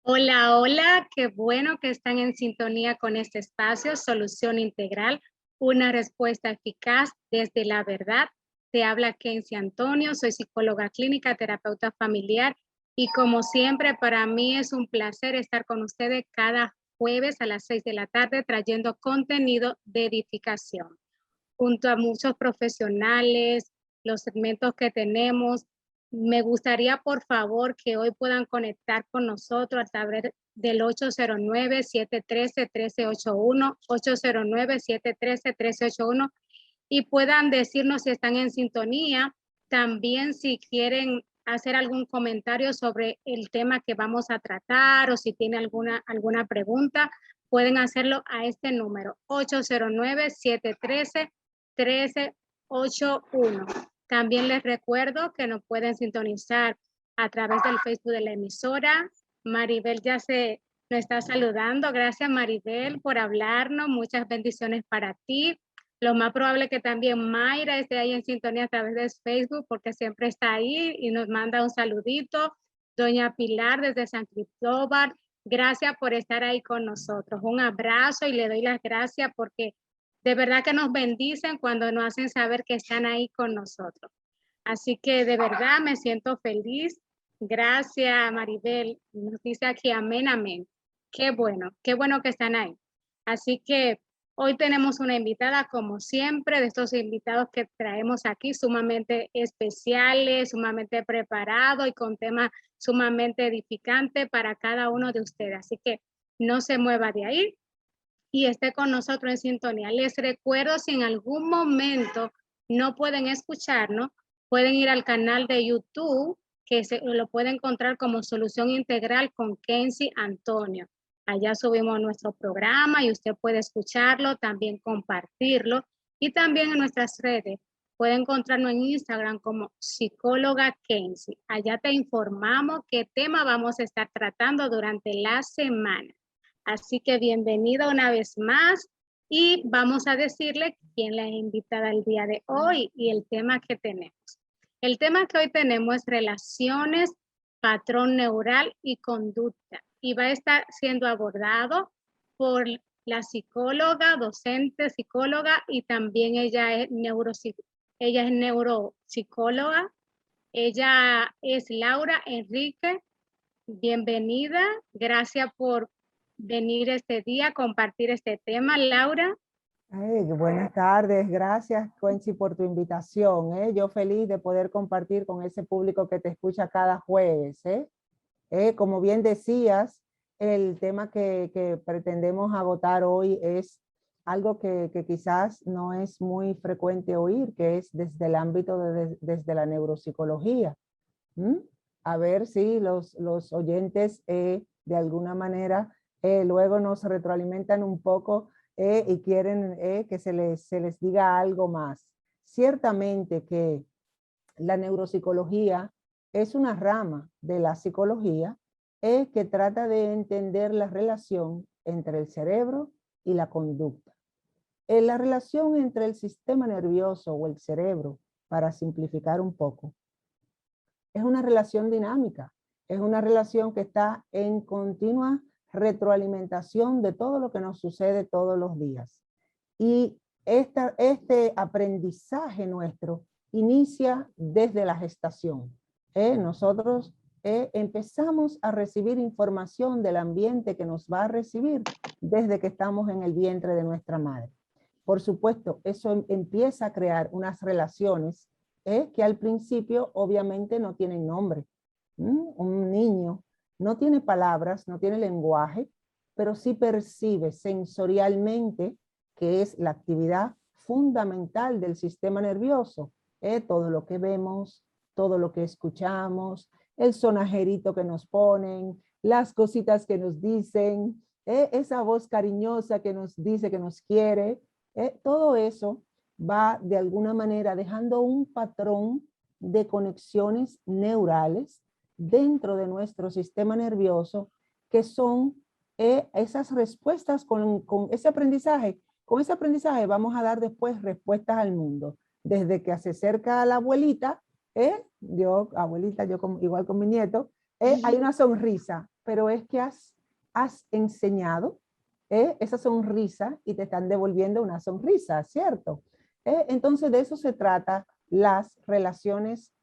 Hola, hola, qué bueno que están en sintonía con este espacio, Solución Integral, una respuesta eficaz desde la verdad. Te habla Kenzie Antonio, soy psicóloga clínica, terapeuta familiar y como siempre para mí es un placer estar con ustedes cada jueves a las 6 de la tarde trayendo contenido de edificación junto a muchos profesionales, los segmentos que tenemos. Me gustaría, por favor, que hoy puedan conectar con nosotros a través del 809-713-1381, 809-713-1381 y puedan decirnos si están en sintonía. También si quieren hacer algún comentario sobre el tema que vamos a tratar o si tienen alguna pregunta, pueden hacerlo a este número, 809-713-1381. También les recuerdo que nos pueden sintonizar a través del Facebook de la emisora. Maribel ya nos está saludando. Gracias, Maribel, por hablarnos. Muchas bendiciones para ti. Lo más probable es que también Mayra esté ahí en sintonía a través de Facebook porque siempre está ahí y nos manda un saludito. Doña Pilar desde San Cristóbal, gracias por estar ahí con nosotros. Un abrazo y le doy las gracias porque de verdad que nos bendicen cuando nos hacen saber que están ahí con nosotros. Así que de verdad me siento feliz. Gracias, Maribel. Nos dice aquí amén, amén. Qué bueno que están ahí. Así que hoy tenemos una invitada, como siempre, de estos invitados que traemos aquí, sumamente especiales, sumamente preparados y con temas sumamente edificantes para cada uno de ustedes. Así que no se mueva de ahí y esté con nosotros en sintonía. Les recuerdo, si en algún momento no pueden escucharnos, pueden ir al canal de YouTube, que lo pueden encontrar como Solución Integral con Kenzie Antonio. Allá subimos nuestro programa y usted puede escucharlo, también compartirlo. Y también en nuestras redes. Puede encontrarnos en Instagram como psicóloga Kenzie. Allá te informamos qué tema vamos a estar tratando durante la semana. Así que bienvenida una vez más y vamos a decirle quién la ha invitado el día de hoy y el tema que tenemos. El tema que hoy tenemos es relaciones, patrón neural y conducta y va a estar siendo abordado por la psicóloga, docente, psicóloga y también ella es neuropsicóloga. Ella es Laura Enrique. Bienvenida, gracias por venir este día a compartir este tema, Laura. Buenas tardes, gracias Quenchi por tu invitación. Yo feliz de poder compartir con ese público que te escucha cada jueves. Como bien decías, el tema que pretendemos agotar hoy es algo que quizás no es muy frecuente oír, que es desde el ámbito desde la neuropsicología. A ver si los oyentes de alguna manera luego nos retroalimentan un poco y quieren que se les diga algo más. Ciertamente que la neuropsicología es una rama de la psicología que trata de entender la relación entre el cerebro y la conducta. La relación entre el sistema nervioso o el cerebro, para simplificar un poco, es una relación dinámica, es una relación que está en continua retroalimentación de todo lo que nos sucede todos los días. Y este aprendizaje nuestro inicia desde la gestación. Nosotros empezamos a recibir información del ambiente que nos va a recibir desde que estamos en el vientre de nuestra madre. Por supuesto, eso empieza a crear unas relaciones que al principio obviamente no tienen nombre. Un niño no tiene palabras, no tiene lenguaje, pero sí percibe sensorialmente, que es la actividad fundamental del sistema nervioso. Todo lo que vemos, todo lo que escuchamos, el sonajerito que nos ponen, las cositas que nos dicen, esa voz cariñosa que nos dice que nos quiere, todo eso va de alguna manera dejando un patrón de conexiones neurales dentro de nuestro sistema nervioso, que son esas respuestas con ese aprendizaje. Con ese aprendizaje vamos a dar después respuestas al mundo. Desde que se acerca a la abuelita, igual con mi nieto, hay una sonrisa. pero es que has enseñado esa sonrisa y te están devolviendo una sonrisa, ¿cierto? Entonces de eso se trata las relaciones,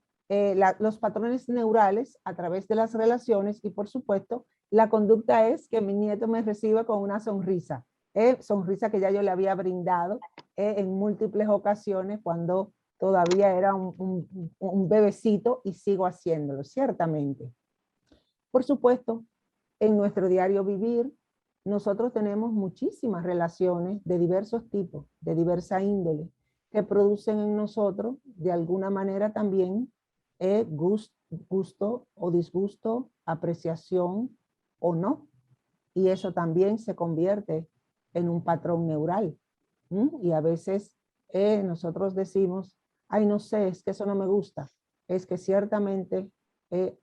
los patrones neurales a través de las relaciones y por supuesto la conducta es que mi nieto me reciba con una sonrisa, sonrisa que ya yo le había brindado en múltiples ocasiones cuando todavía era un bebecito y sigo haciéndolo, ciertamente. Por supuesto, en nuestro diario vivir, nosotros tenemos muchísimas relaciones de diversos tipos, de diversa índole, que producen en nosotros, de alguna manera también, gusto o disgusto, apreciación o no. Y eso también se convierte en un patrón neural. Y a veces nosotros decimos, ay, no sé, es que eso no me gusta. Es que ciertamente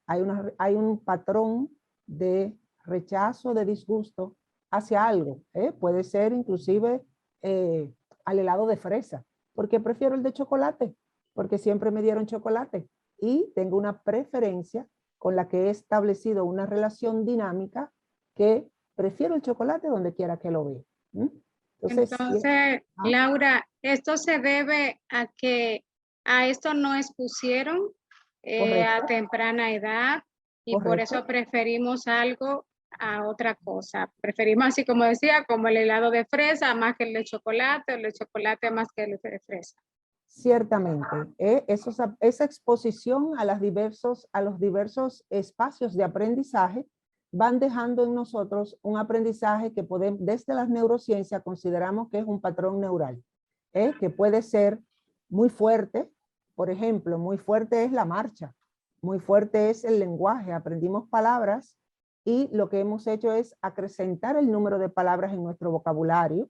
hay un patrón de rechazo, de disgusto hacia algo. Puede ser inclusive al helado de fresa, porque prefiero el de chocolate, porque siempre me dieron chocolate y tengo una preferencia con la que he establecido una relación dinámica que prefiero el chocolate donde quiera que lo vea. Entonces, Laura, esto se debe a que a esto no expusieron a temprana edad y correcto. Por eso preferimos algo a otra cosa. Preferimos, así como decía, como el helado de fresa más que el de chocolate, o el de chocolate más que el de fresa. Ciertamente, esa exposición a los diversos espacios de aprendizaje van dejando en nosotros un aprendizaje que podemos, desde las neurociencias consideramos que es un patrón neural, que puede ser muy fuerte. Por ejemplo, muy fuerte es la marcha, muy fuerte es el lenguaje, aprendimos palabras y lo que hemos hecho es acrecentar el número de palabras en nuestro vocabulario,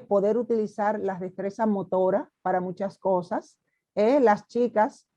poder utilizar las destrezas motoras para muchas cosas. Las chicas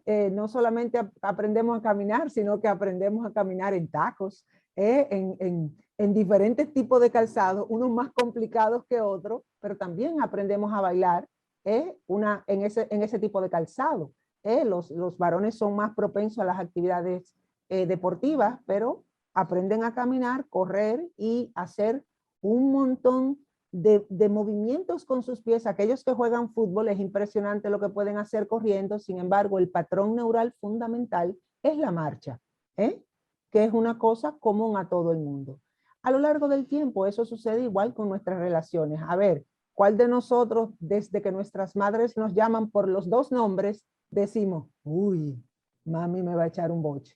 no solamente aprendemos a caminar, sino que aprendemos a caminar en tacos, en diferentes tipos de calzados, unos más complicados que otros, pero también aprendemos a bailar en ese tipo de calzado. Los varones son más propensos a las actividades deportivas, pero aprenden a caminar, correr y hacer un montón de movimientos con sus pies. Aquellos que juegan fútbol es impresionante lo que pueden hacer corriendo. Sin embargo, el patrón neural fundamental es la marcha, que es una cosa común a todo el mundo. A lo largo del tiempo eso sucede igual con nuestras relaciones. A ver, ¿cuál de nosotros desde que nuestras madres nos llaman por los dos nombres decimos, uy, mami me va a echar un boche?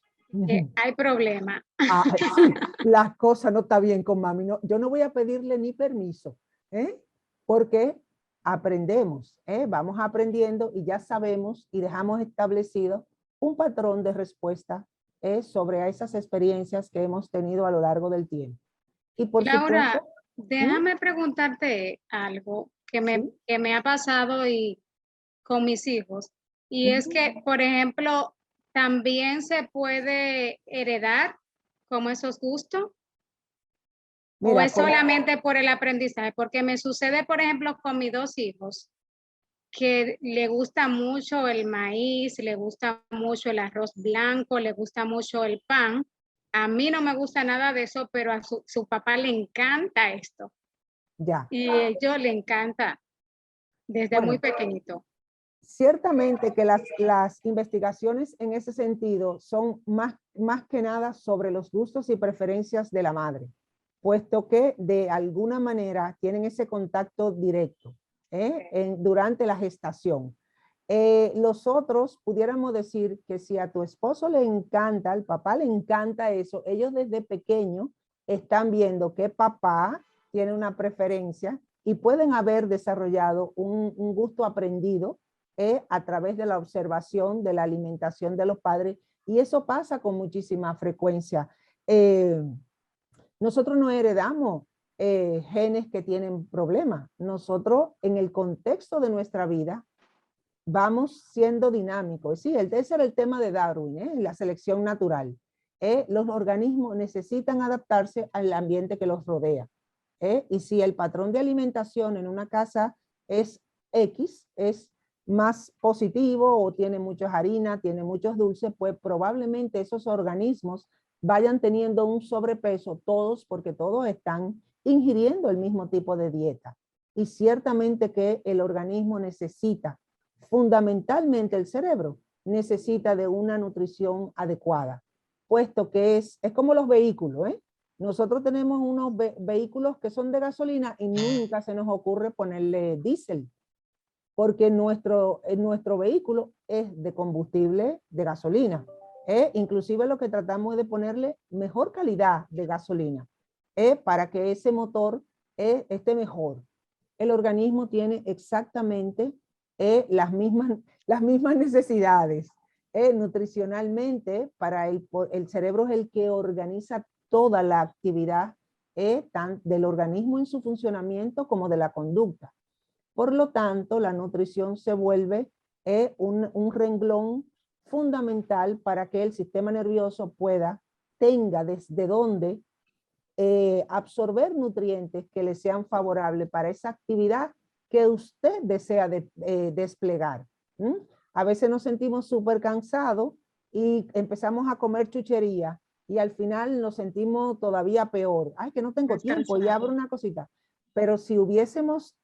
Hay problema. Sí, las cosas no está bien con mami. No, yo no voy a pedirle ni permiso, porque aprendemos, vamos aprendiendo y ya sabemos y dejamos establecido un patrón de respuesta sobre esas experiencias que hemos tenido a lo largo del tiempo. Y por Laura, supuesto, déjame preguntarte algo que me ha pasado y con mis hijos. Y es que, por ejemplo, también se puede heredar como esos gustos. Mira, ¿o es solamente por el aprendizaje? Porque me sucede, por ejemplo, con mis dos hijos, que le gusta mucho el maíz, le gusta mucho el arroz blanco, le gusta mucho el pan. A mí no me gusta nada de eso, pero a su papá le encanta esto. Ya. Y a ellos le encanta desde muy pequeñito. Ciertamente que las investigaciones en ese sentido son más que nada sobre los gustos y preferencias de la madre, puesto que de alguna manera tienen ese contacto directo durante la gestación. Los otros pudiéramos decir que si a tu esposo le encanta, al papá le encanta eso, ellos desde pequeño están viendo que papá tiene una preferencia y pueden haber desarrollado un gusto aprendido a través de la observación de la alimentación de los padres, y eso pasa con muchísima frecuencia. Nosotros no heredamos genes que tienen problemas. Nosotros en el contexto de nuestra vida vamos siendo dinámicos. Sí, ese era el tema de Darwin, la selección natural. Los organismos necesitan adaptarse al ambiente que los rodea. Y si el patrón de alimentación en una casa es X, es más positivo o tiene muchas harinas, tiene muchos dulces, pues probablemente esos organismos vayan teniendo un sobrepeso todos, porque todos están ingiriendo el mismo tipo de dieta. Y ciertamente que el organismo necesita, fundamentalmente el cerebro, necesita de una nutrición adecuada, puesto que es como los vehículos, ¿eh? Nosotros tenemos unos vehículos que son de gasolina y nunca se nos ocurre ponerle diésel, porque nuestro vehículo es de combustible de gasolina. Inclusive lo que tratamos es de ponerle mejor calidad de gasolina, para que ese motor esté mejor. El organismo tiene exactamente las mismas necesidades. Nutricionalmente, para el cerebro es el que organiza toda la actividad del organismo en su funcionamiento como de la conducta. Por lo tanto, la nutrición se vuelve un renglón fundamental para que el sistema nervioso tenga desde dónde absorber nutrientes que le sean favorables para esa actividad que usted desea desplegar. A veces nos sentimos súper cansados y empezamos a comer chuchería y al final nos sentimos todavía peor. Ay, que no tengo tiempo y abro una cosita. Pero si hubiésemos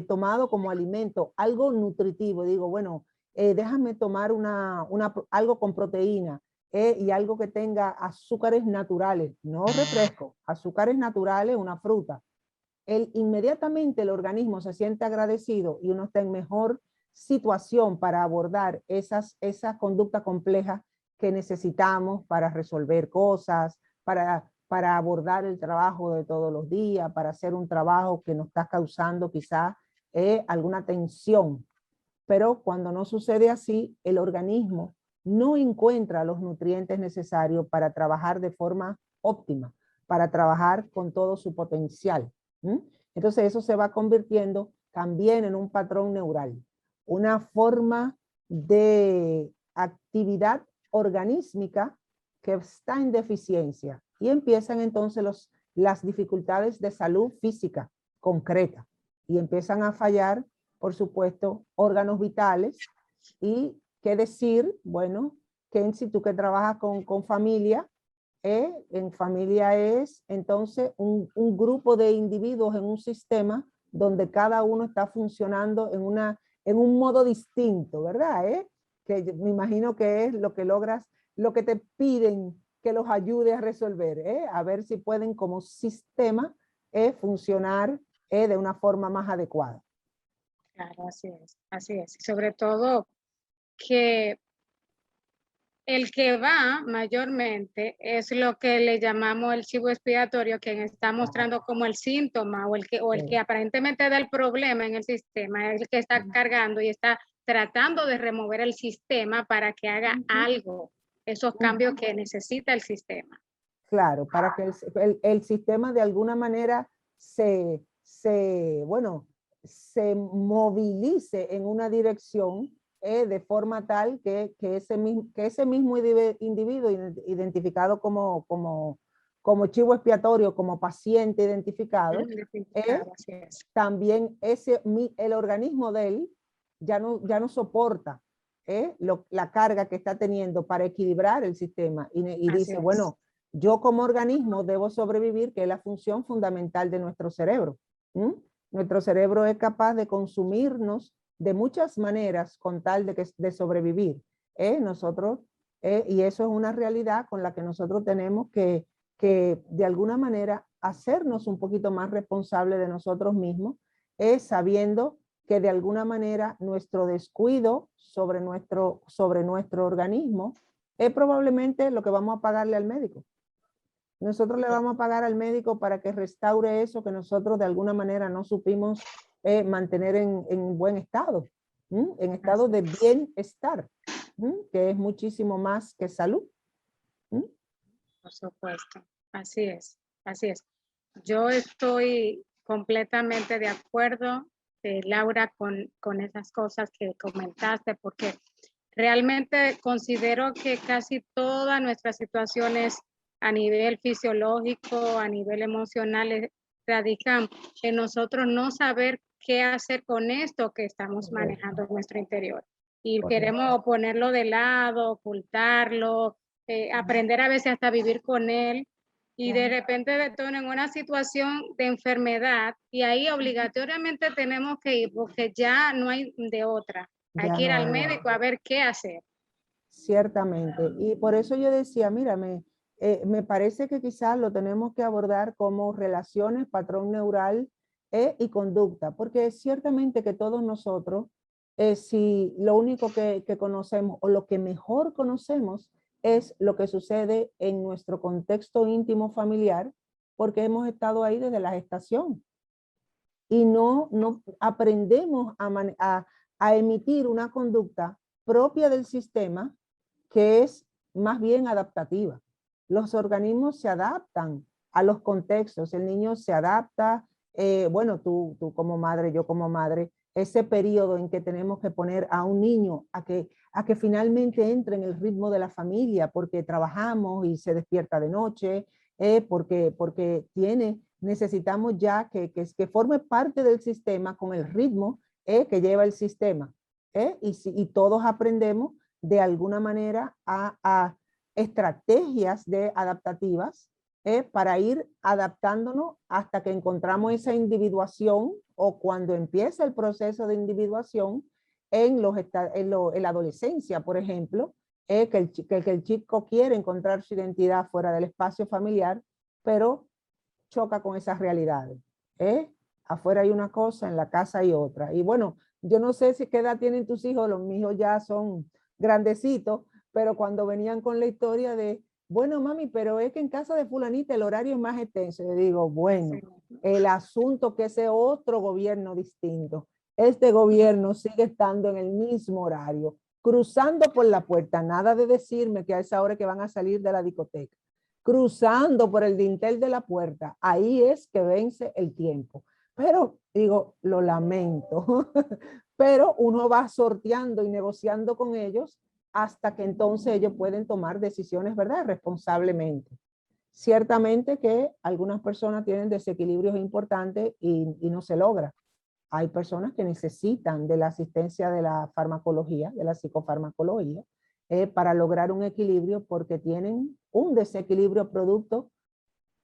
tomado como alimento algo nutritivo, digo, bueno, déjame tomar algo con proteína, y algo que tenga azúcares naturales, no refresco, azúcares naturales, una fruta. Inmediatamente el organismo se siente agradecido y uno está en mejor situación para abordar esas conductas complejas que necesitamos para resolver cosas, para abordar el trabajo de todos los días, para hacer un trabajo que nos está causando quizás alguna tensión. Pero cuando no sucede así, el organismo no encuentra los nutrientes necesarios para trabajar de forma óptima, para trabajar con todo su potencial. Entonces eso se va convirtiendo también en un patrón neural, una forma de actividad organísmica que está en deficiencia y empiezan entonces las dificultades de salud física concreta y empiezan a fallar, por supuesto, órganos vitales. Y qué decir, bueno, Kenzie, tú que trabajas con familia, en familia es entonces un grupo de individuos en un sistema donde cada uno está funcionando en un modo distinto, ¿verdad? Que me imagino que es lo que logras, lo que te piden que los ayude a resolver, a ver si pueden como sistema funcionar de una forma más adecuada. Claro, así es, así es. Sobre todo que el que va mayormente es lo que le llamamos el chivo expiatorio, quien está mostrando como el síntoma o el que aparentemente da el problema en el sistema, es el que está cargando y está tratando de remover el sistema para que haga algo, esos cambios que necesita el sistema. Claro, para que el sistema de alguna manera se movilice en una dirección de forma tal que ese mismo individuo identificado como chivo expiatorio, como paciente identificado, también el organismo de él ya no soporta la carga que está teniendo para equilibrar el sistema y dice, bueno, yo como organismo debo sobrevivir, que es la función fundamental de nuestro cerebro. Nuestro cerebro es capaz de consumirnos de muchas maneras con tal de sobrevivir. Nosotros, y eso es una realidad con la que nosotros tenemos que de alguna manera hacernos un poquito más responsables de nosotros mismos, sabiendo que de alguna manera nuestro descuido sobre nuestro organismo es probablemente lo que vamos a pagarle al médico. Nosotros le vamos a pagar al médico para que restaure eso que nosotros de alguna manera no supimos mantener en buen estado, en estado de bienestar, que es muchísimo más que salud. Por supuesto, así es, así es. Yo estoy completamente de acuerdo, Laura, con esas cosas que comentaste, porque realmente considero que casi todas nuestras situaciones a nivel fisiológico, a nivel emocional, radican en nosotros no saber qué hacer con esto que estamos manejando en nuestro interior. Y queremos ponerlo de lado, ocultarlo, aprender a veces hasta vivir con él, y de repente detonan una situación de enfermedad, y ahí obligatoriamente tenemos que ir, porque ya no hay de otra. Hay Ya que ir no al hay. médico a ver qué hacer. Ciertamente. Y por eso yo decía, mira, me parece que quizás lo tenemos que abordar como relaciones, patrón neural y conducta, porque es ciertamente que todos nosotros, si lo único que conocemos o lo que mejor conocemos es lo que sucede en nuestro contexto íntimo familiar, porque hemos estado ahí desde la gestación y no aprendemos a emitir una conducta propia del sistema que es más bien adaptativa. Los organismos se adaptan a los contextos, el niño se adapta, bueno, tú como madre, yo como madre, ese periodo en que tenemos que poner a un niño a que finalmente entre en el ritmo de la familia, porque trabajamos y se despierta de noche, porque necesitamos ya que forme parte del sistema con el ritmo que lleva el sistema. Y todos aprendemos de alguna manera a estrategias adaptativas para ir adaptándonos hasta que encontramos esa individuación o cuando empieza el proceso de individuación en la adolescencia, por ejemplo, que el chico quiere encontrar su identidad fuera del espacio familiar, pero choca con esas realidades. Afuera hay una cosa, en la casa hay otra. Y bueno, yo no sé si qué edad tienen tus hijos, los míos ya son grandecitos, pero cuando venían con la historia de, bueno, mami, pero es que en casa de fulanita el horario es más extenso. Yo digo, bueno, el asunto que ese otro gobierno distinto, este gobierno sigue estando en el mismo horario, cruzando por la puerta, nada de decirme que a esa hora que van a salir de la discoteca, cruzando por el dintel de la puerta, ahí es que vence el tiempo. Pero digo, lo lamento, pero uno va sorteando y negociando con ellos hasta que entonces ellos pueden tomar decisiones, ¿verdad? Responsablemente. Ciertamente que algunas personas tienen desequilibrios importantes y no se logra. Hay personas que necesitan de la asistencia de la farmacología, de la psicofarmacología, para lograr un equilibrio porque tienen un desequilibrio producto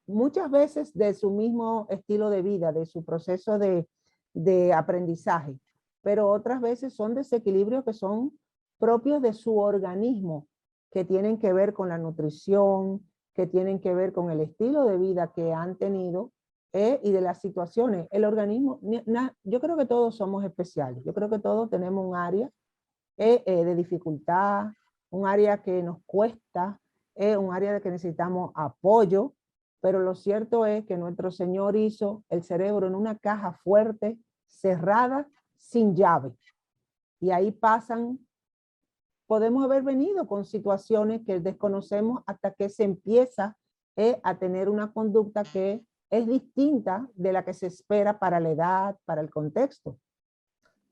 muchas veces de su mismo estilo de vida, de su proceso de aprendizaje, pero otras veces son desequilibrios que son propios de su organismo, que tienen que ver con la nutrición, que tienen que ver con el estilo de vida que han tenido y de las situaciones. El organismo, yo creo que todos somos especiales, yo creo que todos tenemos un área de dificultad, un área que nos cuesta, un área de que necesitamos apoyo, pero lo cierto es que nuestro Señor hizo el cerebro en una caja fuerte, cerrada, sin llave. Y ahí podemos haber venido con situaciones que desconocemos hasta que se empieza a tener una conducta que es distinta de la que se espera para la edad, para el contexto.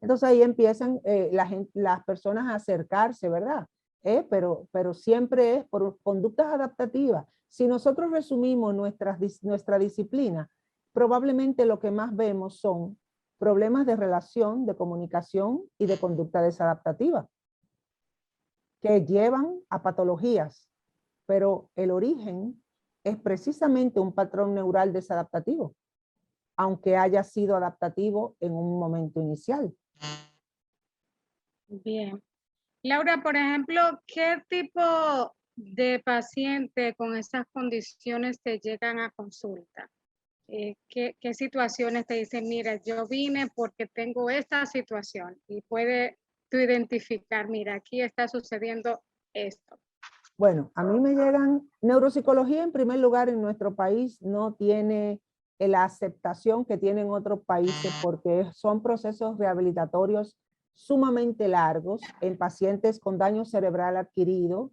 Entonces ahí empiezan las personas a acercarse, ¿verdad? Pero siempre es por conductas adaptativas. Si nosotros resumimos nuestra disciplina, probablemente lo que más vemos son problemas de relación, de comunicación y de conducta desadaptativa, que llevan a patologías, pero el origen es precisamente un patrón neural desadaptativo, aunque haya sido adaptativo en un momento inicial. Bien. Laura, por ejemplo, ¿qué tipo de paciente con estas condiciones te llegan a consulta? ¿Qué situaciones te dicen, mira, yo vine porque tengo esta situación? Y puedes tú identificar, mira, aquí está sucediendo esto. Bueno, a mí me llegan, neuropsicología en primer lugar en nuestro país no tiene la aceptación que tienen otros países porque son procesos rehabilitatorios sumamente largos en pacientes con daño cerebral adquirido,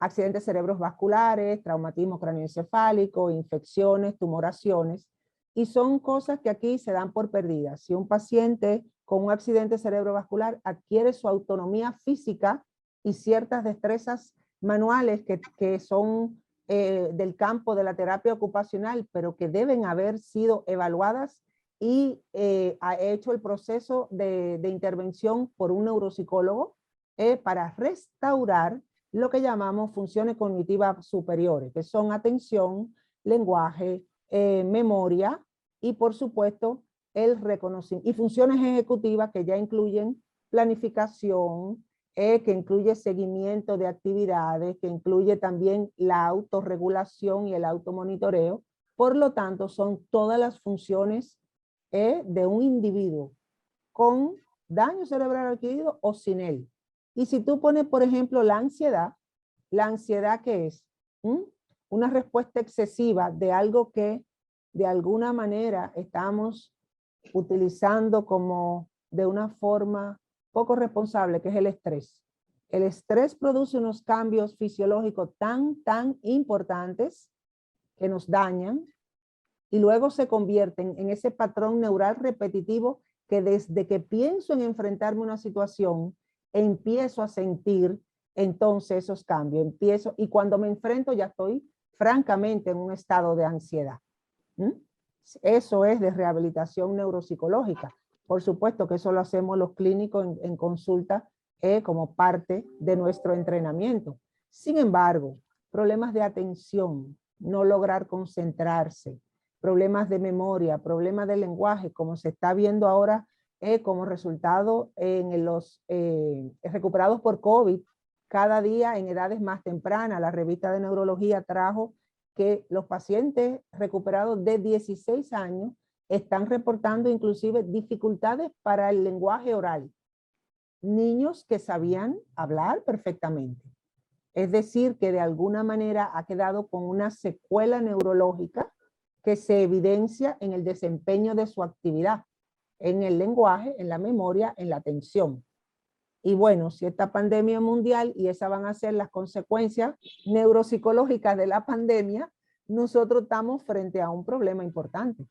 accidentes cerebrovasculares, traumatismo cráneoencefálico, infecciones, tumoraciones, y son cosas que aquí se dan por perdidas. Si un paciente con un accidente cerebrovascular adquiere su autonomía física y ciertas destrezas manuales que son del campo de la terapia ocupacional, pero que deben haber sido evaluadas y ha hecho el proceso de intervención por un neuropsicólogo para restaurar lo que llamamos funciones cognitivas superiores, que son atención, lenguaje, memoria y por supuesto el reconocimiento, y funciones ejecutivas que ya incluyen planificación, que incluye seguimiento de actividades, que incluye también la autorregulación y el automonitoreo. Por lo tanto, son todas las funciones de un individuo con daño cerebral adquirido o sin él. Y si tú pones, por ejemplo, la ansiedad ¿qué es? Una respuesta excesiva de algo que de alguna manera estamos utilizando como de una forma poco responsable, que es el estrés. El estrés produce unos cambios fisiológicos tan importantes que nos dañan y luego se convierten en ese patrón neural repetitivo que desde que pienso en enfrentarme a una situación, empiezo a sentir entonces esos cambios. Y cuando me enfrento ya estoy francamente en un estado de ansiedad. Eso es de rehabilitación neuropsicológica. Por supuesto que eso lo hacemos los clínicos en consulta como parte de nuestro entrenamiento. Sin embargo, problemas de atención, no lograr concentrarse, problemas de memoria, problemas de lenguaje, como se está viendo ahora como resultado en los recuperados por COVID, cada día en edades más tempranas. La revista de neurología trajo que los pacientes recuperados de 16 años están reportando inclusive dificultades para el lenguaje oral. Niños que sabían hablar perfectamente. Es decir, que de alguna manera ha quedado con una secuela neurológica que se evidencia en el desempeño de su actividad, en el lenguaje, en la memoria, en la atención. Y bueno, si esta pandemia mundial, y esas van a ser las consecuencias neuropsicológicas de la pandemia, nosotros estamos frente a un problema importante.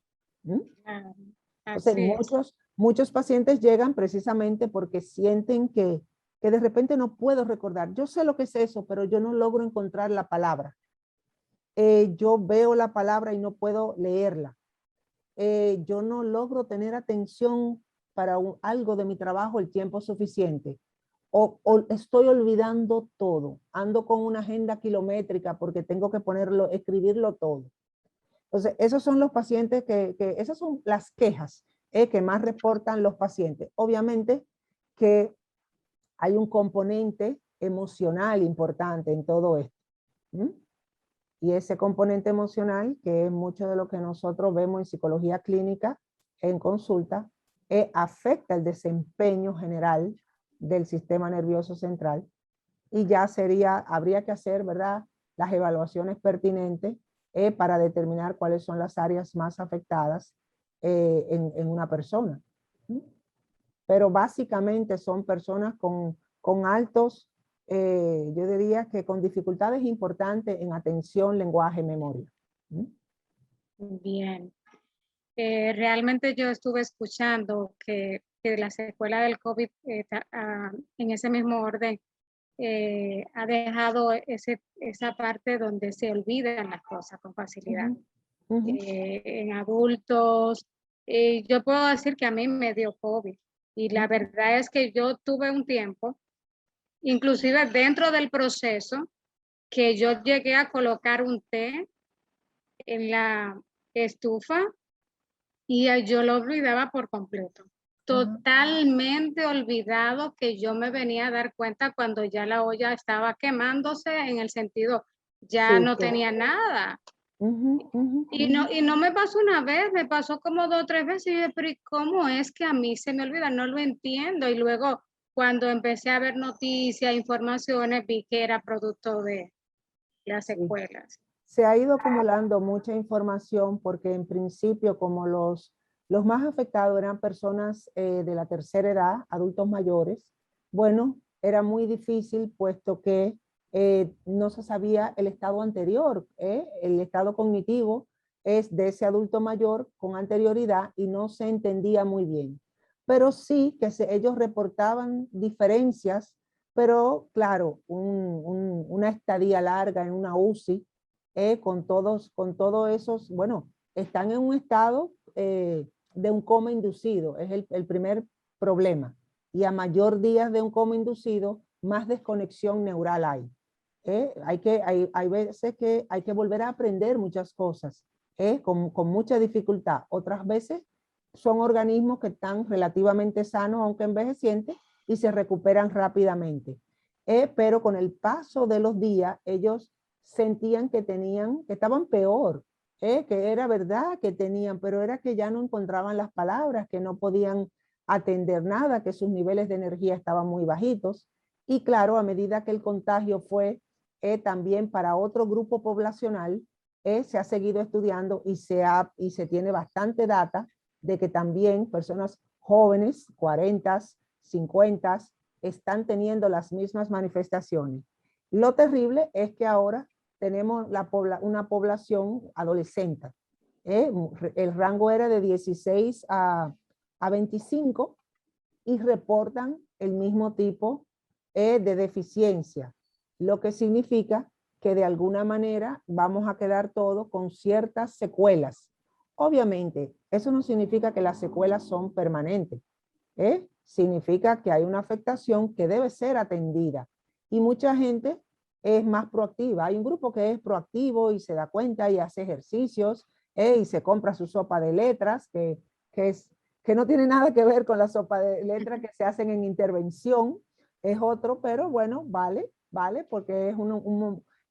Entonces, muchos pacientes llegan precisamente porque sienten que de repente no puedo recordar. Yo sé lo que es eso, pero yo no logro encontrar la palabra. Yo veo la palabra y no puedo leerla. Yo no logro tener atención para algo de mi trabajo el tiempo suficiente. O estoy olvidando todo. Ando con una agenda kilométrica porque tengo que escribirlo todo. Entonces, esos son los pacientes esas son las quejas que más reportan los pacientes. Obviamente que hay un componente emocional importante en todo esto. Y ese componente emocional, que es mucho de lo que nosotros vemos en psicología clínica, en consulta, afecta el desempeño general del sistema nervioso central. Y ya habría que hacer, ¿verdad?, las evaluaciones pertinentes para determinar cuáles son las áreas más afectadas en una persona. Pero básicamente son personas con altos, yo diría que con dificultades importantes en atención, lenguaje, memoria. Bien. Realmente yo estuve escuchando que la secuela del COVID en ese mismo orden ha dejado esa parte donde se olvidan las cosas con facilidad. En adultos, yo puedo decir que a mí me dio COVID y la verdad es que yo tuve un tiempo, inclusive dentro del proceso, que yo llegué a colocar un té en la estufa y yo lo olvidaba por completo. Totalmente olvidado, que yo me venía a dar cuenta cuando ya la olla estaba quemándose, en el sentido, ya no tenía nada. Y no me pasó una vez, me pasó como 2 o 3 veces, y yo dije, pero ¿cómo es que a mí se me olvida? No lo entiendo. Y luego, cuando empecé a ver noticias, informaciones, vi que era producto de las secuelas. Se ha ido acumulando mucha información porque en principio, como los más afectados eran personas de la tercera edad, adultos mayores, bueno, era muy difícil puesto que no se sabía el estado anterior, el estado cognitivo es de ese adulto mayor con anterioridad y no se entendía muy bien. Pero sí que ellos reportaban diferencias, pero claro, una estadía larga en una UCI, con todos esos, bueno, están en un estado de un coma inducido, es el primer problema. Y a mayor días de un coma inducido, más desconexión neural hay. Hay veces que hay que volver a aprender muchas cosas, con mucha dificultad. Otras veces son organismos que están relativamente sanos, aunque envejecientes, y se recuperan rápidamente. Pero con el paso de los días, ellos sentían que estaban peor, que era verdad que tenían, pero era que ya no encontraban las palabras, que no podían atender nada, que sus niveles de energía estaban muy bajitos. Y claro, a medida que el contagio fue también para otro grupo poblacional, se ha seguido estudiando y se tiene bastante data de que también personas jóvenes, 40, 50, están teniendo las mismas manifestaciones. Lo terrible es que ahora tenemos una población adolescente. El rango era de 16 a 25 y reportan el mismo tipo de deficiencia, lo que significa que de alguna manera vamos a quedar todos con ciertas secuelas. Obviamente, eso no significa que las secuelas son permanentes. Significa que hay una afectación que debe ser atendida. Y mucha gente es más proactiva. Hay un grupo que es proactivo y se da cuenta y hace ejercicios y se compra su sopa de letras, que no tiene nada que ver con la sopa de letras que se hacen en intervención. Es otro, pero bueno, vale, porque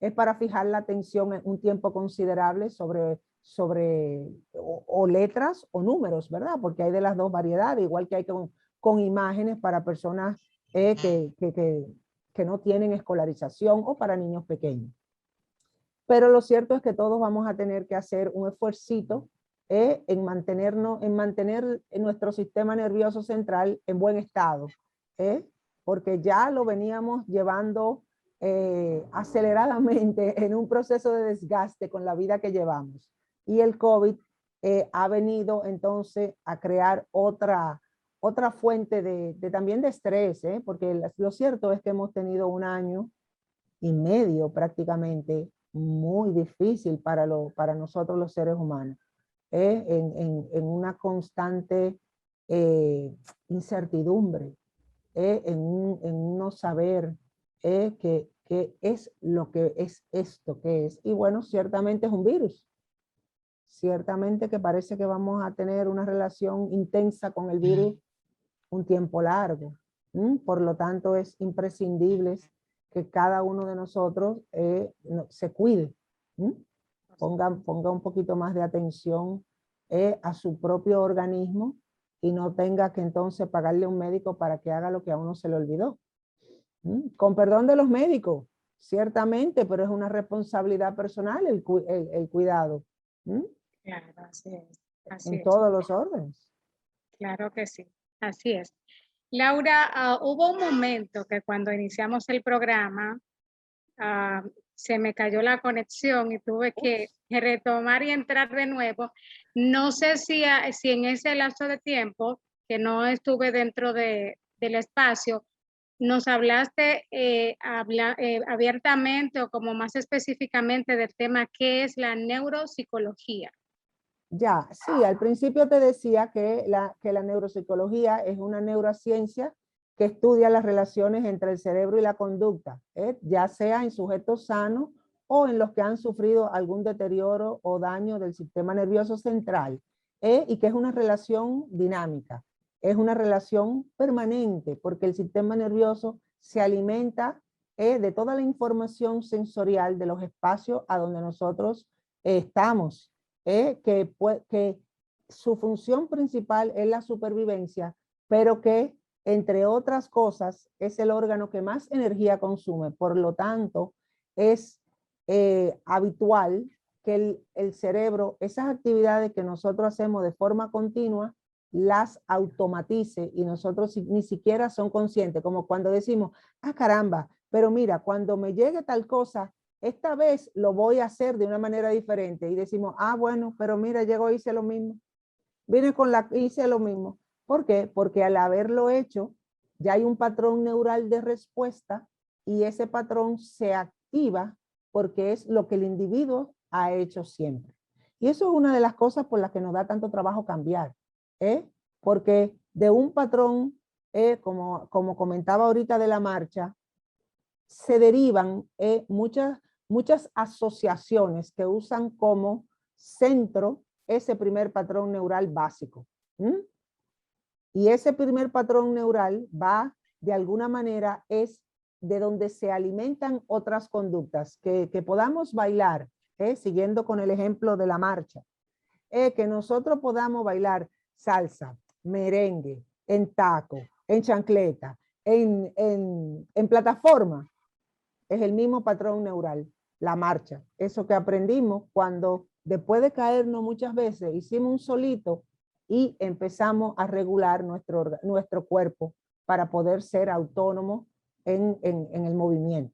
es para fijar la atención en un tiempo considerable sobre o letras o números, ¿verdad? Porque hay de las dos variedades, igual que hay con imágenes para personas que no tienen escolarización o para niños pequeños. Pero lo cierto es que todos vamos a tener que hacer un esfuercito en mantener nuestro sistema nervioso central en buen estado, porque ya lo veníamos llevando aceleradamente en un proceso de desgaste con la vida que llevamos. Y el COVID ha venido entonces a crear otra fuente también de estrés, porque lo cierto es que hemos tenido un año y medio prácticamente muy difícil para nosotros los seres humanos, en una constante incertidumbre, en no saber qué es lo que es esto que es. Y bueno, ciertamente es un virus. Ciertamente que parece que vamos a tener una relación intensa con el virus un tiempo largo. Por lo tanto, es imprescindible que cada uno de nosotros se cuide. Ponga un poquito más de atención a su propio organismo y no tenga que entonces pagarle a un médico para que haga lo que a uno se le olvidó. Con perdón de los médicos, ciertamente, pero es una responsabilidad personal el cuidado. Claro, así es. Así En es. todos los órdenes. Claro que sí, así es. Laura, hubo un momento que cuando iniciamos el programa se me cayó la conexión y tuve que retomar y entrar de nuevo. No sé si en ese lapso de tiempo que no estuve dentro del espacio, nos hablaste abiertamente o como más específicamente del tema qué es la neuropsicología. Ya, sí, al principio te decía que la neuropsicología es una neurociencia que estudia las relaciones entre el cerebro y la conducta, ya sea en sujetos sanos o en los que han sufrido algún deterioro o daño del sistema nervioso central, y que es una relación dinámica, es una relación permanente, porque el sistema nervioso se alimenta de toda la información sensorial de los espacios a donde nosotros estamos. Que su función principal es la supervivencia, pero que, entre otras cosas, es el órgano que más energía consume. Por lo tanto, es habitual que el cerebro, esas actividades que nosotros hacemos de forma continua, las automatice y nosotros ni siquiera son conscientes, como cuando decimos, caramba, pero mira, cuando me llegue tal cosa, esta vez lo voy a hacer de una manera diferente. Y decimos, bueno, pero mira, llegó, hice lo mismo. Hice lo mismo. ¿Por qué? Porque al haberlo hecho, ya hay un patrón neural de respuesta y ese patrón se activa porque es lo que el individuo ha hecho siempre. Y eso es una de las cosas por las que nos da tanto trabajo cambiar. Porque de un patrón, como comentaba ahorita de la marcha, se derivan muchas asociaciones que usan como centro ese primer patrón neural básico. Y ese primer patrón neural va, de alguna manera, es de donde se alimentan otras conductas, que podamos bailar, siguiendo con el ejemplo de la marcha, que nosotros podamos bailar salsa, merengue, en taco, en chancleta, en plataforma, es el mismo patrón neural, la marcha. Eso que aprendimos cuando después de caernos muchas veces, hicimos un solito y empezamos a regular nuestro cuerpo para poder ser autónomos en el movimiento.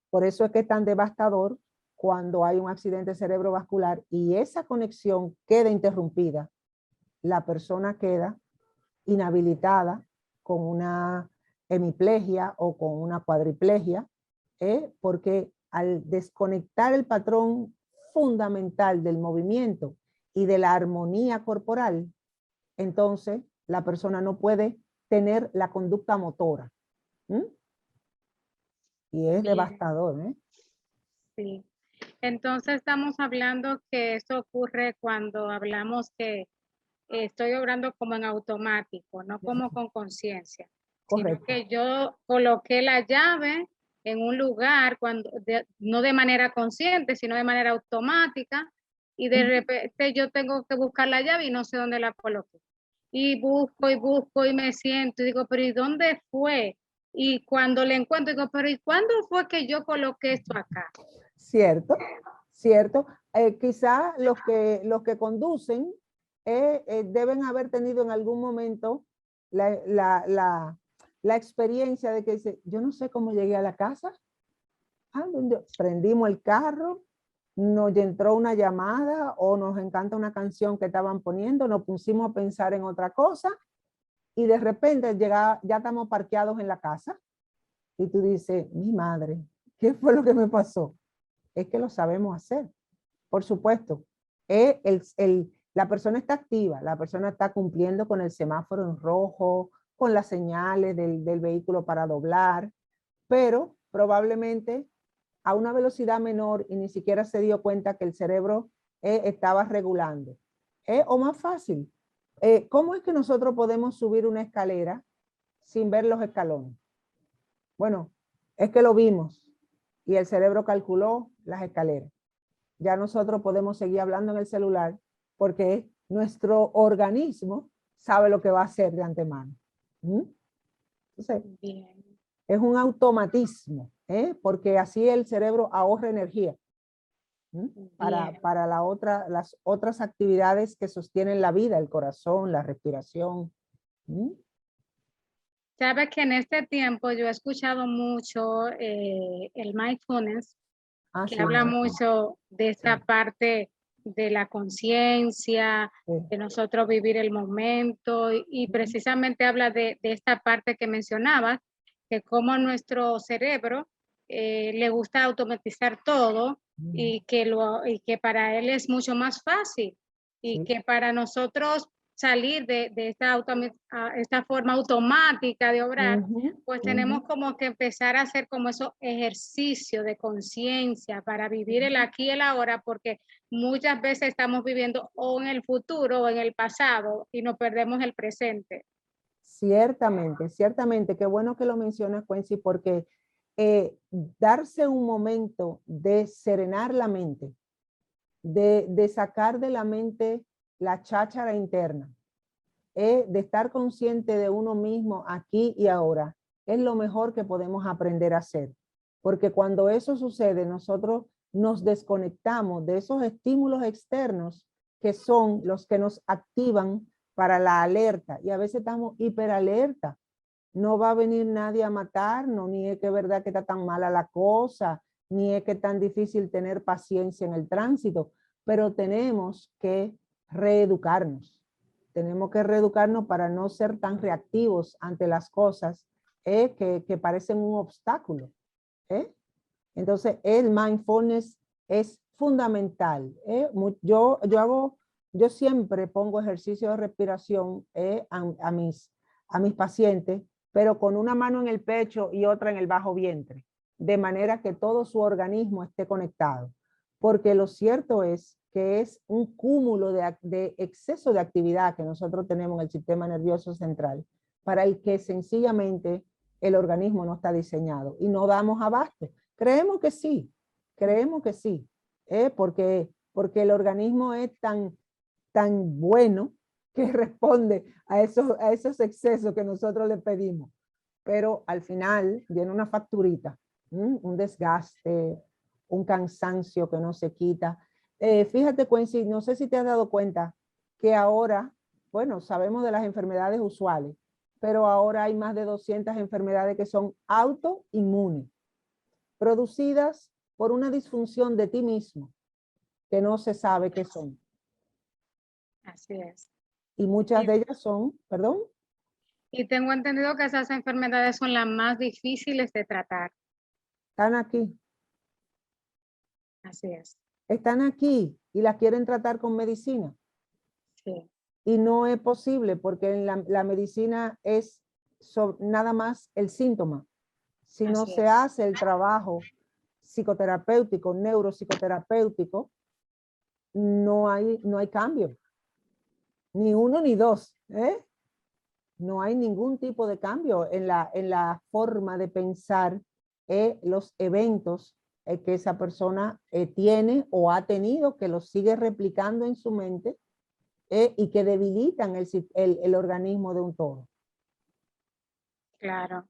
Por eso es que es tan devastador cuando hay un accidente cerebrovascular y esa conexión queda interrumpida. La persona queda inhabilitada con una hemiplegia o con una cuadriplegia, porque al desconectar el patrón fundamental del movimiento y de la armonía corporal, entonces la persona no puede tener la conducta motora. Y es devastador. Sí. Entonces estamos hablando que eso ocurre cuando hablamos que estoy obrando como en automático, no como con conciencia, sino que yo coloqué la llave en un lugar no de manera consciente, sino de manera automática, y de repente yo tengo que buscar la llave y no sé dónde la coloqué. Y busco y me siento y digo, pero ¿y dónde fue? Y cuando le encuentro, digo, pero ¿y cuándo fue que yo coloqué esto acá? Cierto, cierto. Quizá los que conducen deben haber tenido en algún momento la experiencia de que dice, yo no sé cómo llegué a la casa. Prendimos el carro, nos entró una llamada o nos encanta una canción que estaban poniendo, nos pusimos a pensar en otra cosa y de repente ya estamos parqueados en la casa y tú dices, mi madre, ¿qué fue lo que me pasó? Es que lo sabemos hacer, por supuesto. La persona está activa, la persona está cumpliendo con el semáforo en rojo, con las señales del vehículo para doblar, pero probablemente a una velocidad menor y ni siquiera se dio cuenta que el cerebro estaba regulando. O más fácil, ¿cómo es que nosotros podemos subir una escalera sin ver los escalones? Bueno, es que lo vimos y el cerebro calculó las escaleras. Ya nosotros podemos seguir hablando en el celular porque nuestro organismo sabe lo que va a hacer de antemano. Entonces, es un automatismo, porque así el cerebro ahorra energía para las otras actividades que sostienen la vida, el corazón, la respiración. Sabes que en este tiempo yo he escuchado mucho el mindfulness, que habla mucho de esta parte de la conciencia, de nosotros vivir el momento, y precisamente habla de esta parte que mencionabas, que como nuestro cerebro le gusta automatizar todo y que para él es mucho más fácil y que para nosotros salir de esta forma automática de obrar, pues tenemos como que empezar a hacer como esos ejercicios de conciencia para vivir el aquí y el ahora, porque muchas veces estamos viviendo o en el futuro o en el pasado y nos perdemos el presente. Ciertamente, ciertamente, qué bueno que lo mencionas, Quincy, porque darse un momento de serenar la mente, de sacar de la mente la cháchara interna, de estar consciente de uno mismo aquí y ahora, es lo mejor que podemos aprender a hacer. Porque cuando eso sucede, nosotros nos desconectamos de esos estímulos externos que son los que nos activan para la alerta. Y a veces estamos hiperalerta. No va a venir nadie a matarnos, ni es que es verdad que está tan mala la cosa, ni es que es tan difícil tener paciencia en el tránsito, pero tenemos que reeducarnos. Tenemos que reeducarnos para no ser tan reactivos ante las cosas que parecen un obstáculo. Entonces, el mindfulness es fundamental. Yo siempre pongo ejercicio de respiración a mis pacientes, pero con una mano en el pecho y otra en el bajo vientre, de manera que todo su organismo esté conectado. Porque lo cierto es que es un cúmulo de exceso de actividad que nosotros tenemos en el sistema nervioso central, para el que sencillamente el organismo no está diseñado y no damos abasto. Creemos que sí, porque el organismo es tan bueno que responde a esos excesos que nosotros le pedimos. Pero al final viene una facturita, un desgaste, un cansancio que no se quita. Fíjate, Quincy, no sé si te has dado cuenta que ahora, bueno, sabemos de las enfermedades usuales, pero ahora hay más de 200 enfermedades que son autoinmunes, producidas por una disfunción de ti mismo, que no se sabe qué son. Así es. Y muchas Y, de ellas son, perdón. y tengo entendido que esas enfermedades son las más difíciles de tratar. Están aquí. Así es. Están aquí y las quieren tratar con medicina. Sí. Y no es posible porque la medicina es nada más el síntoma. Si no se hace el trabajo psicoterapéutico, neuropsicoterapéutico, no hay cambio. Ni uno ni dos. No hay ningún tipo de cambio en la forma de pensar los eventos que esa persona tiene o ha tenido, que los sigue replicando en su mente y que debilitan el organismo de un todo. Claro.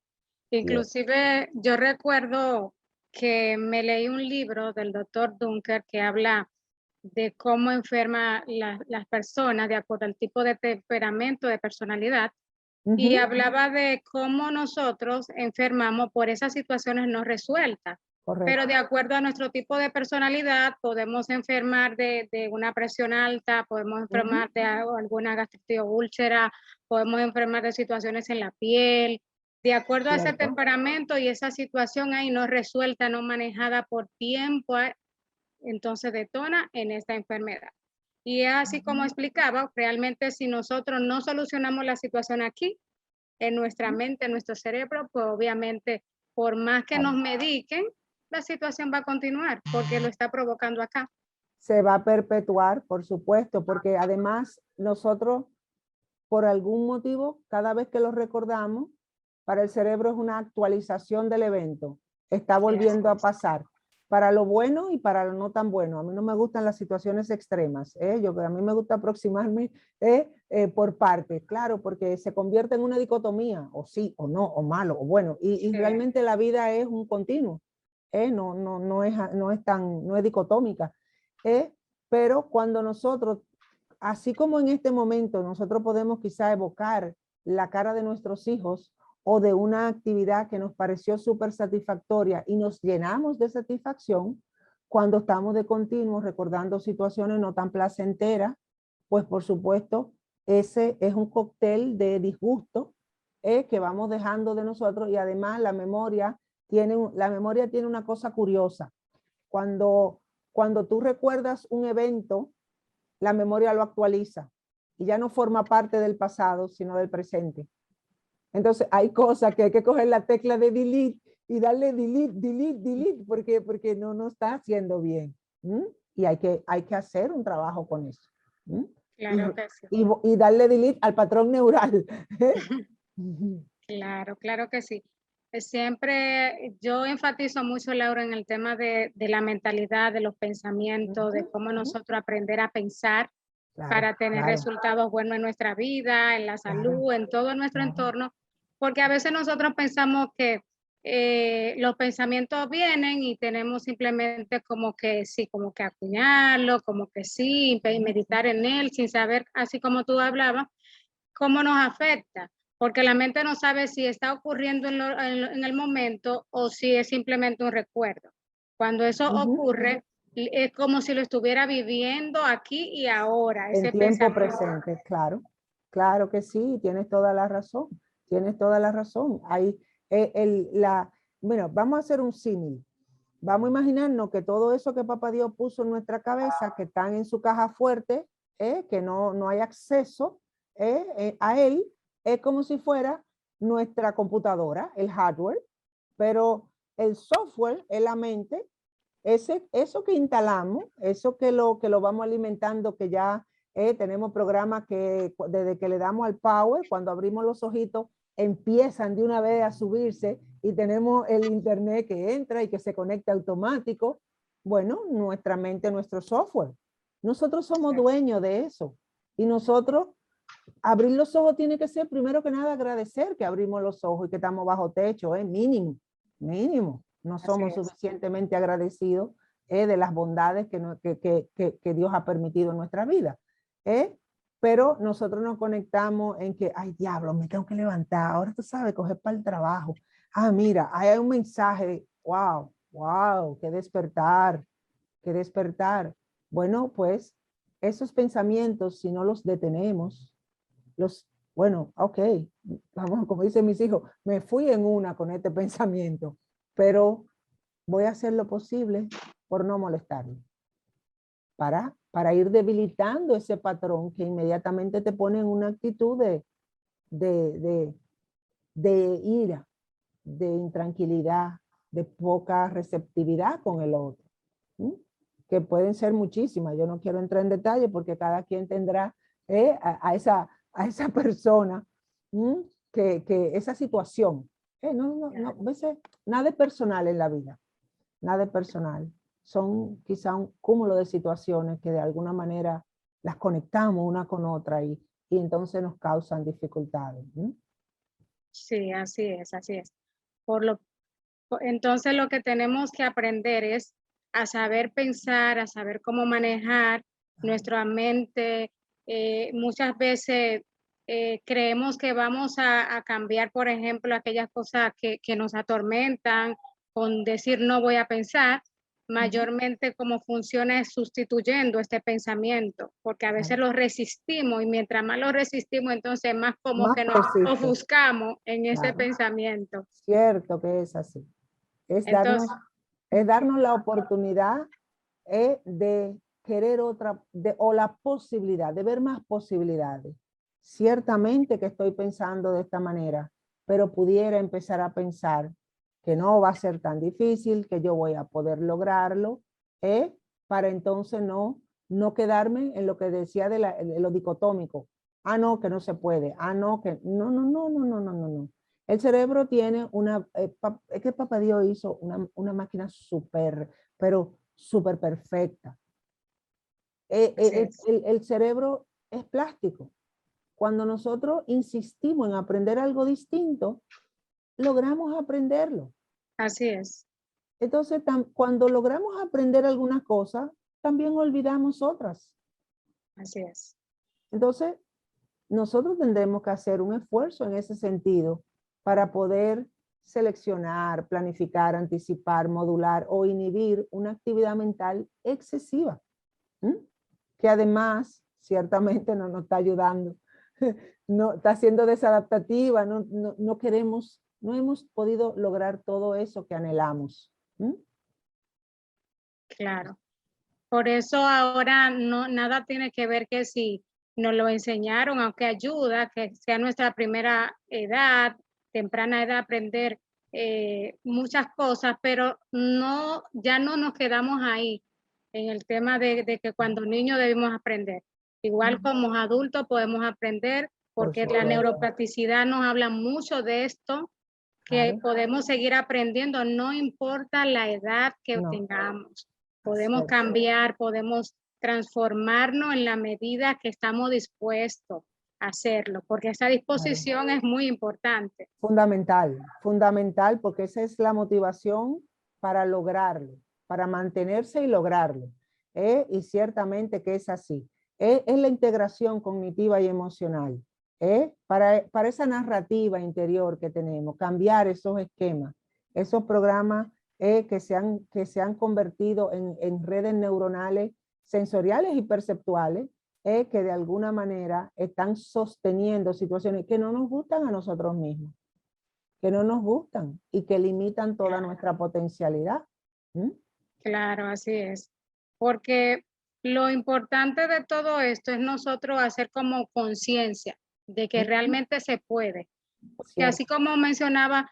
Inclusive yo recuerdo que me leí un libro del doctor Dunker que habla de cómo enferma las personas de acuerdo al tipo de temperamento, de personalidad, y hablaba de cómo nosotros enfermamos por esas situaciones no resueltas. Correcto. Pero de acuerdo a nuestro tipo de personalidad, podemos enfermar de una presión alta, podemos enfermar de alguna gastritis o úlcera, podemos enfermar de situaciones en la piel. De acuerdo a ese temperamento y esa situación ahí no resuelta, no manejada por tiempo, entonces detona en esta enfermedad. Y es así como explicaba, realmente si nosotros no solucionamos la situación aquí, en nuestra mente, en nuestro cerebro, pues obviamente por más que nos mediquen, la situación va a continuar porque lo está provocando acá. Se va a perpetuar, por supuesto, porque además nosotros, por algún motivo, cada vez que lo recordamos, para el cerebro es una actualización del evento. Está volviendo a pasar, para lo bueno y para lo no tan bueno. A mí no me gustan las situaciones extremas. A mí me gusta aproximarme por partes, claro, porque se convierte en una dicotomía, o sí, o no, o malo, o bueno. Y realmente la vida es un continuo. No es dicotómica. Pero cuando nosotros, así como en este momento, nosotros podemos quizá evocar la cara de nuestros hijos o de una actividad que nos pareció súper satisfactoria y nos llenamos de satisfacción, cuando estamos de continuo recordando situaciones no tan placenteras, pues por supuesto, ese es un cóctel de disgusto que vamos dejando de nosotros, y además la memoria tiene una cosa curiosa. Cuando tú recuerdas un evento, la memoria lo actualiza y ya no forma parte del pasado, sino del presente. Entonces hay cosas que hay que coger la tecla de delete y darle delete, porque no está haciendo bien. Y hay que hacer un trabajo con eso. Claro que sí. Y darle delete al patrón neural. Claro que sí. Siempre yo enfatizo mucho, Laura, en el tema de la mentalidad, de los pensamientos, de cómo nosotros aprender a pensar para tener resultados buenos en nuestra vida, en la salud, en todo nuestro entorno, porque a veces nosotros pensamos que los pensamientos vienen y tenemos simplemente como que sí, como que acuñarlo, como que sí, meditar en él sin saber, así como tú hablabas, cómo nos afecta, porque la mente no sabe si está ocurriendo en el momento o si es simplemente un recuerdo. Cuando eso ocurre, es como si lo estuviera viviendo aquí y ahora. En tiempo presente, claro que sí, tienes toda la razón, Hay, bueno, vamos a hacer un símil. Vamos a imaginarnos que todo eso que Papá Dios puso en nuestra cabeza, que están en su caja fuerte, que no hay acceso a él, es como si fuera nuestra computadora, el hardware, pero el software es la mente, eso que instalamos, eso que lo vamos alimentando, que ya tenemos programas que desde que le damos al power, cuando abrimos los ojitos, empiezan de una vez a subirse y tenemos el internet que entra y que se conecta automático. Bueno, nuestra mente, nuestro software. Nosotros somos dueños de eso. Y nosotros, abrir los ojos tiene que ser primero que nada agradecer que abrimos los ojos y que estamos bajo techo, mínimo, mínimo. No somos suficientemente agradecidos de las bondades que Dios ha permitido en nuestra vida. Pero nosotros nos conectamos en que, ay diablo, me tengo que levantar, ahora tú sabes, coger para el trabajo. Ah, mira, hay un mensaje, wow, wow, qué despertar, qué despertar. Bueno, pues esos pensamientos, si no los detenemos, bueno, ok, vamos, como dicen mis hijos, me fui en una con este pensamiento, pero voy a hacer lo posible por no molestarlo, para ir debilitando ese patrón que inmediatamente te pone en una actitud de ira, de intranquilidad, de poca receptividad con el otro, ¿sí? Que pueden ser muchísimas. Yo no quiero entrar en detalle porque cada quien tendrá a esa persona, ¿sí? que esa situación. No, a veces nada es personal en la vida, nada es personal. Son quizá un cúmulo de situaciones que de alguna manera las conectamos una con otra y entonces nos causan dificultades. ¿Sí? Sí, así es, así es. Entonces lo que tenemos que aprender es a saber pensar, a saber cómo manejar nuestra mente. Muchas veces creemos que vamos a cambiar, por ejemplo, aquellas cosas que nos atormentan con decir no voy a pensar. Mayormente como funciona es sustituyendo este pensamiento, porque a veces lo resistimos y mientras más lo resistimos, entonces más como Más que nos persiste. ofuscamos en ese Claro. pensamiento. Cierto que es así. Es Entonces, darnos la oportunidad de querer otra, o la posibilidad, de ver más posibilidades. Ciertamente que estoy pensando de esta manera, pero pudiera empezar a pensar que no va a ser tan difícil, que yo voy a poder lograrlo, para entonces no quedarme en lo que decía de lo dicotómico. Ah, no, que no se puede. Ah, no, que no. El cerebro tiene es que Papá Dios hizo una máquina súper, pero súper perfecta. El cerebro es plástico. Cuando nosotros insistimos en aprender algo distinto, logramos aprenderlo. así es, Entonces, cuando logramos aprender algunas cosas, también olvidamos otras. así es. Entonces, nosotros tendremos que hacer un esfuerzo en ese sentido para poder seleccionar, planificar, anticipar, modular o inhibir una actividad mental excesiva, que además ciertamente no nos está ayudando, no está siendo desadaptativa, no queremos, no hemos podido lograr todo eso que anhelamos. Claro. Por eso ahora no, nada tiene que ver que si nos lo enseñaron, aunque ayuda, que sea nuestra primera edad, temprana edad, aprender muchas cosas, pero no, ya no nos quedamos ahí en el tema de que cuando niños debemos aprender. Igual como adultos podemos aprender, Por porque la supuesto. neuroplasticidad nos habla mucho de esto, que Claro. podemos seguir aprendiendo, no importa la edad que No, tengamos. Podemos cierto. cambiar, podemos transformarnos en la medida que estamos dispuestos a hacerlo, porque esa Claro. disposición es muy importante. Fundamental, fundamental, porque esa es la motivación para lograrlo, para mantenerse y lograrlo. Y ciertamente que es así. Es la integración cognitiva y emocional. Para esa narrativa interior que tenemos, cambiar esos esquemas, esos programas que se han convertido en redes neuronales sensoriales y perceptuales, que de alguna manera están sosteniendo situaciones que no nos gustan a nosotros mismos, que no nos gustan y que limitan toda nuestra potencialidad. Claro, así es. Porque lo importante de todo esto es nosotros hacer como conciencia de que realmente se puede. Que cierto. así como mencionaba,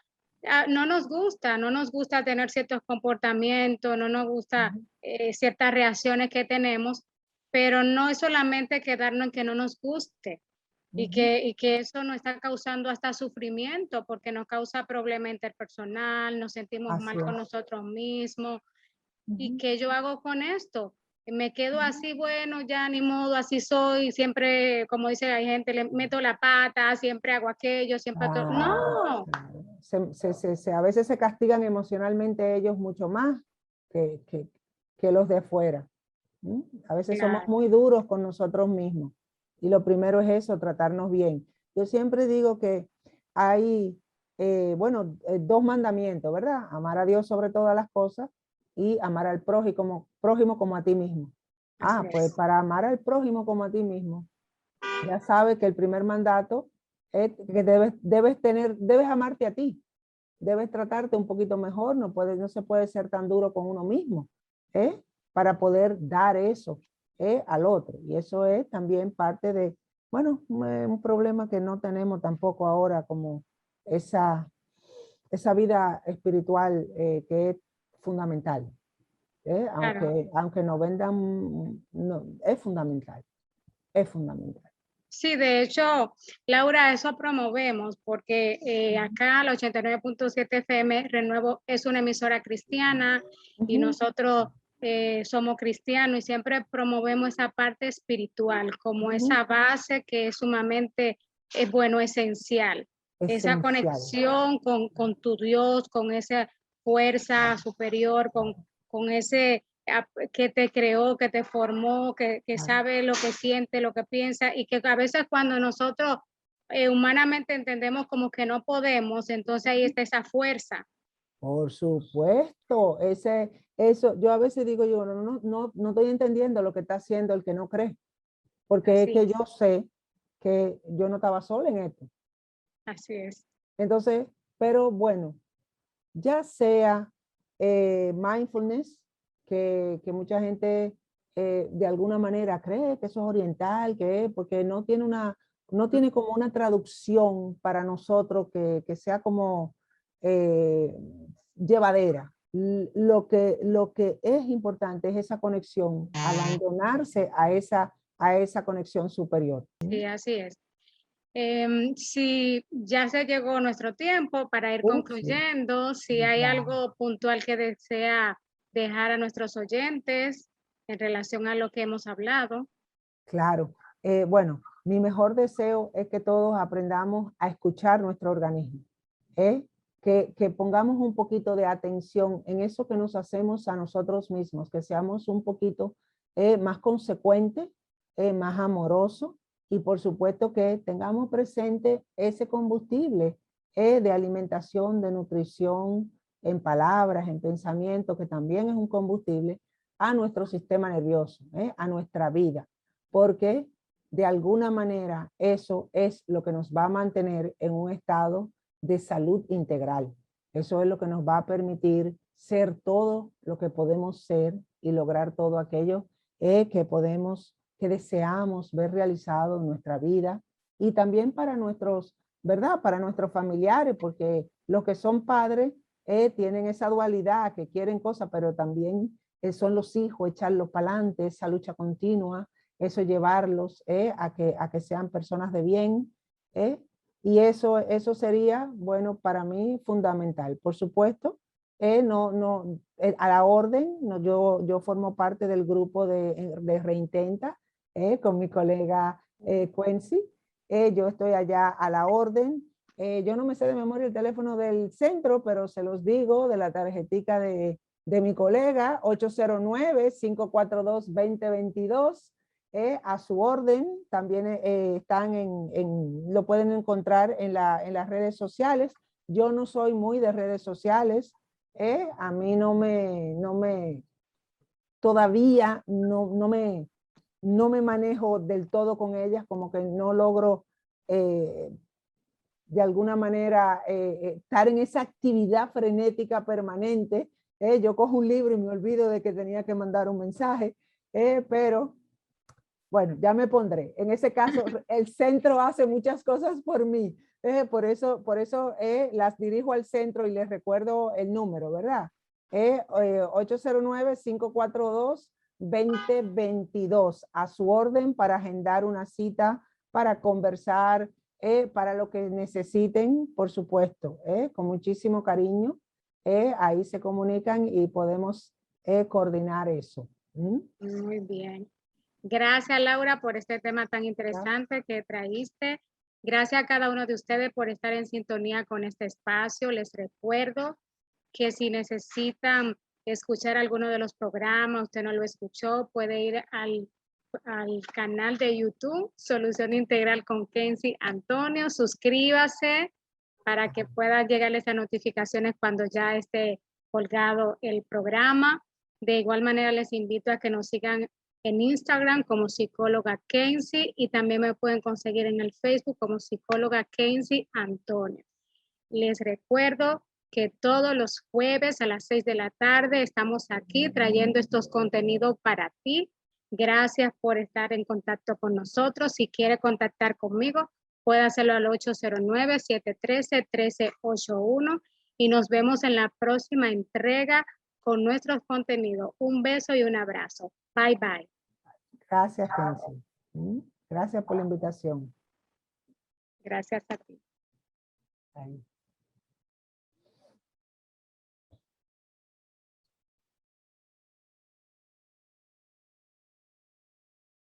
no nos gusta tener ciertos comportamientos, no nos gusta Ujú, ciertas reacciones que tenemos, pero no es solamente quedarnos en que no nos guste ujú, y que eso nos está causando hasta sufrimiento porque nos causa problema interpersonal, nos sentimos así mal con es. nosotros mismos. ¿Y Ujú, qué yo hago con esto? Me quedo ujú. así, bueno, ya ni modo, así soy, siempre, como dice la gente, le meto la pata, siempre hago aquello, siempre todo. Claro, No, claro. A veces se castigan emocionalmente ellos mucho más que, que, que los de fuera. ¿Mm? A veces somos claro, muy duros con nosotros mismos. Y lo primero es eso, tratarnos bien. Yo siempre digo que hay, bueno, dos mandamientos, ¿verdad? Amar a Dios sobre todas las cosas y amar al prójimo como a ti mismo. así Pues es. para amar al prójimo como a ti mismo, ya sabes que el primer mandato es que debes amarte a ti, debes tratarte un poquito mejor, no se puede ser tan duro con uno mismo, ¿eh? Para poder dar eso al otro. Y eso es también parte de, bueno, un problema que no tenemos tampoco ahora, como esa, esa vida espiritual que es fundamental. Claro. Aunque no vendan, no, es fundamental, es fundamental. Sí, de hecho, Laura, eso promovemos porque Ujú, acá la 89.7 FM Renuevo es una emisora cristiana y ujú, nosotros somos cristianos y siempre promovemos esa parte espiritual como ujú. esa base que es sumamente, es bueno, esencial. Esa Esencial. conexión con tu Dios, con esa fuerza superior, con ese que te creó, que te formó, que Claro. sabe lo que siente, lo que piensa y que a veces cuando nosotros humanamente entendemos como que no podemos, entonces ahí está esa fuerza. Por supuesto, eso, yo a veces digo, no estoy entendiendo lo que está haciendo el que no cree, porque es Así que es, yo sé que yo no estaba sola en esto. así es. Entonces, pero bueno, ya sea mindfulness, que mucha gente de alguna manera cree que eso es oriental, porque no tiene como una traducción para nosotros que sea como eh, llevadera. Lo que es importante es esa conexión, abandonarse a esa conexión superior. Sí, así es. Si ya se llegó nuestro tiempo para ir Sí, concluyendo, si hay ya. algo puntual que desea dejar a nuestros oyentes en relación a lo que hemos hablado. Claro. Bueno, mi mejor deseo es que todos aprendamos a escuchar nuestro organismo, ¿eh? Que pongamos un poquito de atención en eso que nos hacemos a nosotros mismos, que seamos un poquito más consecuentes, más amorosos y por supuesto que tengamos presente ese combustible de alimentación, de nutrición, en palabras, en pensamiento, que también es un combustible a nuestro sistema nervioso, a nuestra vida, porque de alguna manera eso es lo que nos va a mantener en un estado de salud integral. Eso es lo que nos va a permitir ser todo lo que podemos ser y lograr todo aquello que deseamos ver realizado en nuestra vida y también para nuestros, ¿verdad? Para nuestros familiares, porque los que son padres tienen esa dualidad, que quieren cosas, pero también son los hijos, echarlos para adelante, esa lucha continua, eso llevarlos a que sean personas de bien, y eso sería, bueno, para mí fundamental. Por supuesto, a la orden, no, yo formo parte del grupo de Reintenta con mi colega Quincy. Yo estoy allá a la orden. Yo no me sé de memoria el teléfono del centro, pero se los digo de la tarjetica de mi colega, 809-542-2022. A su orden, también están lo pueden encontrar en las redes sociales. Yo no soy muy de redes sociales, a mí todavía no me manejo del todo con ellas, como que no logro de alguna manera estar en esa actividad frenética permanente. Yo cojo un libro y me olvido de que tenía que mandar un mensaje, pero bueno, ya me pondré. En ese caso, el centro hace muchas cosas por mí. Por eso las dirijo al centro y les recuerdo el número, ¿verdad? 809-542-2022, a su orden para agendar una cita, para conversar, para lo que necesiten, por supuesto, con muchísimo cariño. Ahí se comunican y podemos coordinar eso. Muy bien. Gracias, Laura, por este tema tan interesante que traíste. Gracias a cada uno de ustedes por estar en sintonía con este espacio. Les recuerdo que si necesitan escuchar alguno de los programas, usted no lo escuchó, puede ir al canal de YouTube, Solución Integral con Kenzie Antonio. Suscríbase para que pueda llegarles las notificaciones cuando ya esté colgado el programa. De igual manera, les invito a que nos sigan en Instagram como psicóloga Kenzie y también me pueden conseguir en el Facebook como psicóloga Kenzie Antonio. Les recuerdo que todos los jueves a las 6 de la tarde estamos aquí trayendo estos contenidos para ti. Gracias por estar en contacto con nosotros. Si quiere contactar conmigo, puede hacerlo al 809-713-1381 y nos vemos en la próxima entrega con nuestros contenidos. Un beso y un abrazo. Bye, bye. Gracias, Kenzie. Gracias por la invitación. Gracias a ti. Ahí.